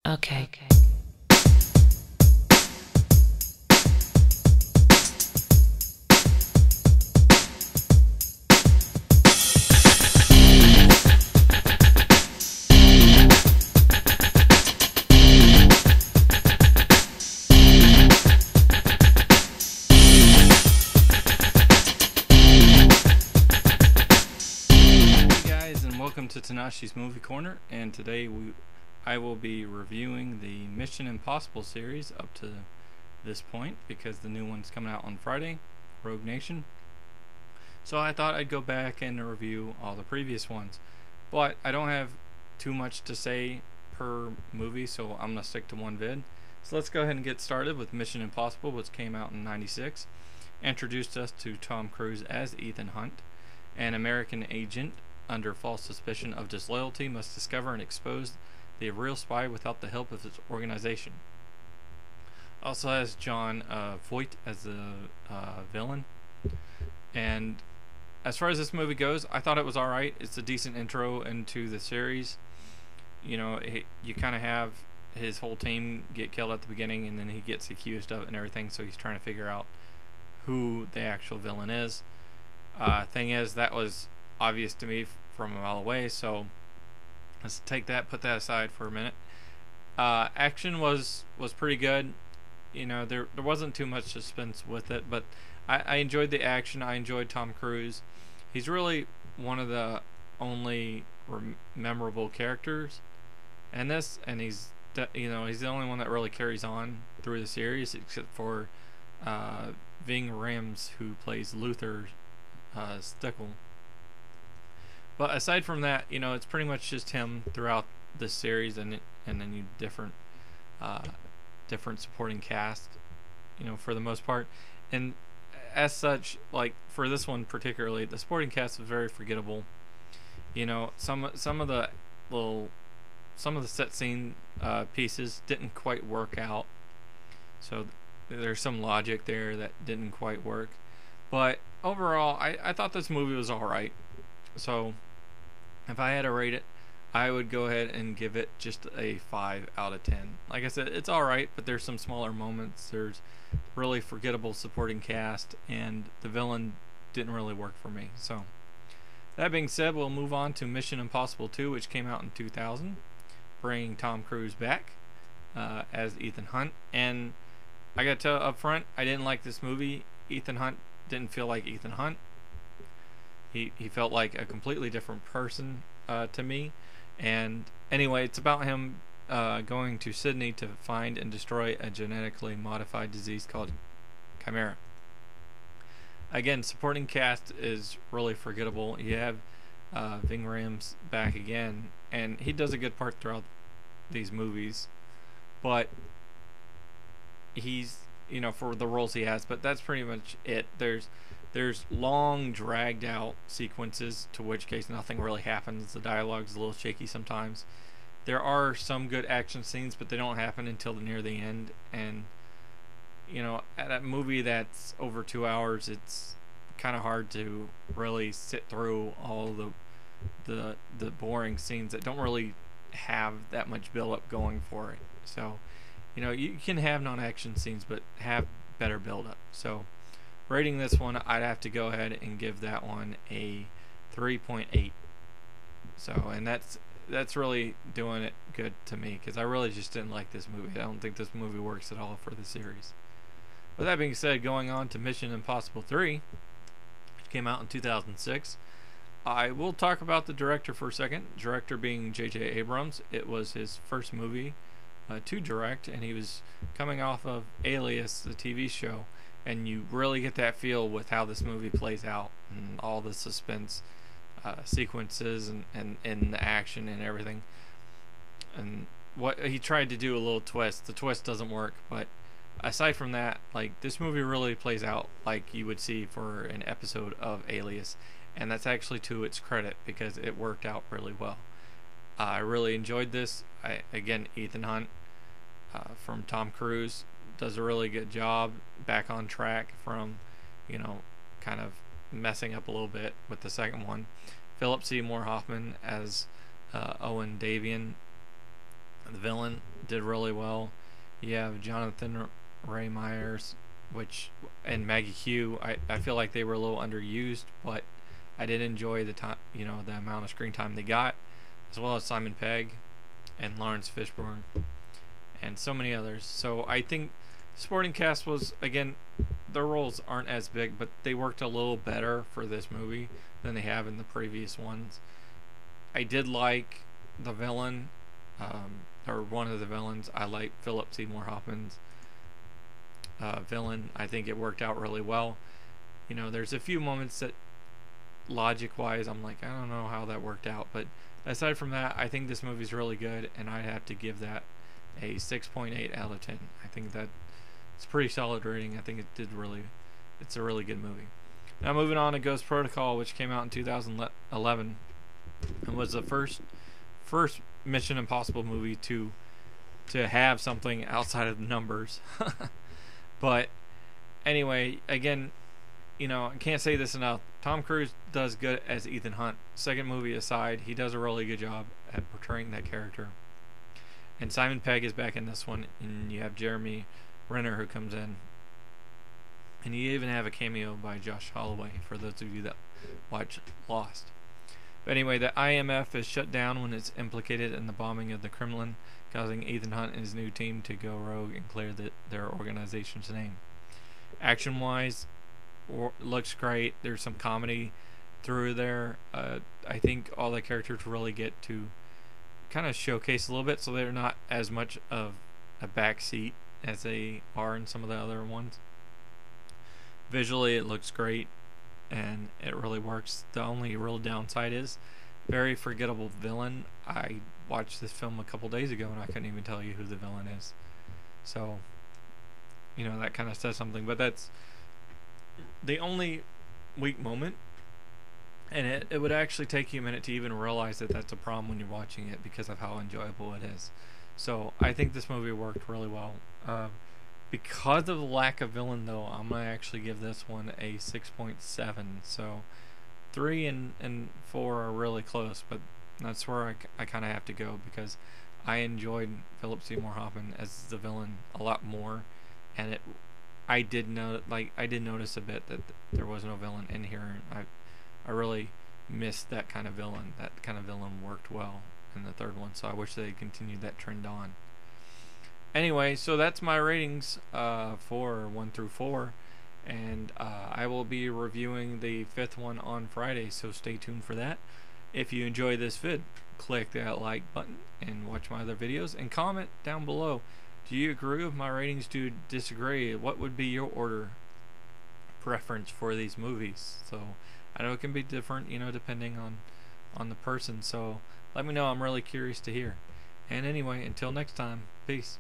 Okay. Hey guys, and welcome to Tanashi's Movie Corner. And today I will be reviewing the Mission Impossible series up to this point because the new one's coming out on Friday, Rogue Nation. So I thought I'd go back and review all the previous ones, but I don't have too much to say per movie, so I'm gonna stick to one vid. So let's go ahead and get started with Mission Impossible, which came out in '96. Introduced us to Tom Cruise as Ethan Hunt, an American agent under false suspicion of disloyalty must discover and expose the real spy without the help of his organization. Also has John Voight as the villain. And as far as this movie goes, I thought it was alright. It's a decent intro into the series. You know, you kind of have his whole team get killed at the beginning, and then he gets accused of it and everything, so he's trying to figure out who the actual villain is. Thing is, that was obvious to me from a mile away, so let's take that, put that aside for a minute. Action was pretty good. You know, there wasn't too much suspense with it, but I enjoyed the action. I enjoyed Tom Cruise. He's really one of the only memorable characters in this, and he's the only one that really carries on through the series, except for Ving Rhames, who plays Luther Stickle. But aside from that, you know, it's pretty much just him throughout this series, and then you different supporting cast, you know, for the most part. And as such, like for this one particularly, the supporting cast was very forgettable. You know, some of the set scene pieces didn't quite work out, so there's some logic there that didn't quite work. But overall, I thought this movie was alright. So if I had to rate it, I would go ahead and give it just a 5 out of 10. Like I said, it's alright, but there's some smaller moments. There's really forgettable supporting cast, and the villain didn't really work for me. So that being said, we'll move on to Mission Impossible 2, which came out in 2000, bringing Tom Cruise back as Ethan Hunt. And I gotta tell up front, I didn't like this movie. Ethan Hunt didn't feel like Ethan Hunt. He felt like a completely different person to me. And anyway, it's about him going to Sydney to find and destroy a genetically modified disease called Chimera. Again, supporting cast is really forgettable. You have Ving Rhames back again, and he does a good part throughout these movies, but he's, you know, for the roles he has, but that's pretty much it. There's long dragged out sequences, to which case nothing really happens. The dialogue's a little shaky sometimes. There are some good action scenes, but they don't happen until near the end. And you know, at a movie that's over 2 hours, it's kind of hard to really sit through all the boring scenes that don't really have that much build up going for it. So you know, you can have non-action scenes, but have better build-up. So, rating this one, I'd have to go ahead and give that one a 3.8. So, and that's really doing it good to me, because I really just didn't like this movie. I don't think this movie works at all for the series. With that being said, going on to Mission Impossible 3, which came out in 2006. I will talk about the director for a second. Director being J.J. Abrams. It was his first movie to direct, and he was coming off of Alias, the TV show, and you really get that feel with how this movie plays out and all the suspense sequences and the action and everything. And what he tried to do, a little twist, the twist doesn't work, but aside from that, like, this movie really plays out like you would see for an episode of Alias, and that's actually to its credit, because it worked out really well. I really enjoyed this. Again, Ethan Hunt from Tom Cruise does a really good job, back on track from, you know, kind of messing up a little bit with the second one. Philip Seymour Hoffman as Owen Davian, the villain, did really well. You have Jonathan Ray Myers, and Maggie Q. I feel like they were a little underused, but I did enjoy the time, the amount of screen time they got, as well as Simon Pegg and Lawrence Fishburne and so many others. So I think supporting cast was, again, their roles aren't as big, but they worked a little better for this movie than they have in the previous ones. I did like the villain, or one of the villains. I like Philip Seymour Hoffman's villain. I think it worked out really well. There's a few moments that, logic-wise, I'm like, I don't know how that worked out, but aside from that, I think this movie's really good, and I'd have to give that a 6.8 out of 10. I think that it's a pretty solid rating. I think it's a really good movie. Now moving on to Ghost Protocol, which came out in 2011 and was the first Mission Impossible movie to have something outside of numbers. But anyway, again, I can't say this enough. Tom Cruise does good as Ethan Hunt. Second movie aside, he does a really good job at portraying that character. And Simon Pegg is back in this one, and you have Jeremy Renner who comes in. And you even have a cameo by Josh Holloway, for those of you that watch Lost. But anyway, the IMF is shut down when it's implicated in the bombing of the Kremlin, causing Ethan Hunt and his new team to go rogue and clear their organization's name. Action-wise, looks great. There's some comedy through there. I think all the characters really get to kind of showcase a little bit, so they're not as much of a backseat as they are in some of the other ones. Visually, it looks great, and it really works. The only real downside is very forgettable villain. I watched this film a couple days ago, and I couldn't even tell you who the villain is. So, that kind of says something. But that's the only weak moment, and it would actually take you a minute to even realize that that's a problem when you're watching it, because of how enjoyable it is. So I think this movie worked really well. Because of the lack of villain, though, I'm going to actually give this one a 6.7. So 3 and 4 are really close, but that's where I kind of have to go, because I enjoyed Philip Seymour Hoffman as the villain a lot more, and I did notice a bit that there was no villain in here, and I really missed that kind of villain. That kind of villain worked well in the third one, so I wish they had continued that trend on. Anyway, so that's my ratings for 1 through 4, and I will be reviewing the 5th one on Friday, so stay tuned for that. If you enjoy this vid, click that like button and watch my other videos, and comment down below. Do you agree with my ratings? Do you disagree? What would be your order preference for these movies? So I know it can be different, depending on the person, so let me know. I'm really curious to hear. And anyway, until next time, peace.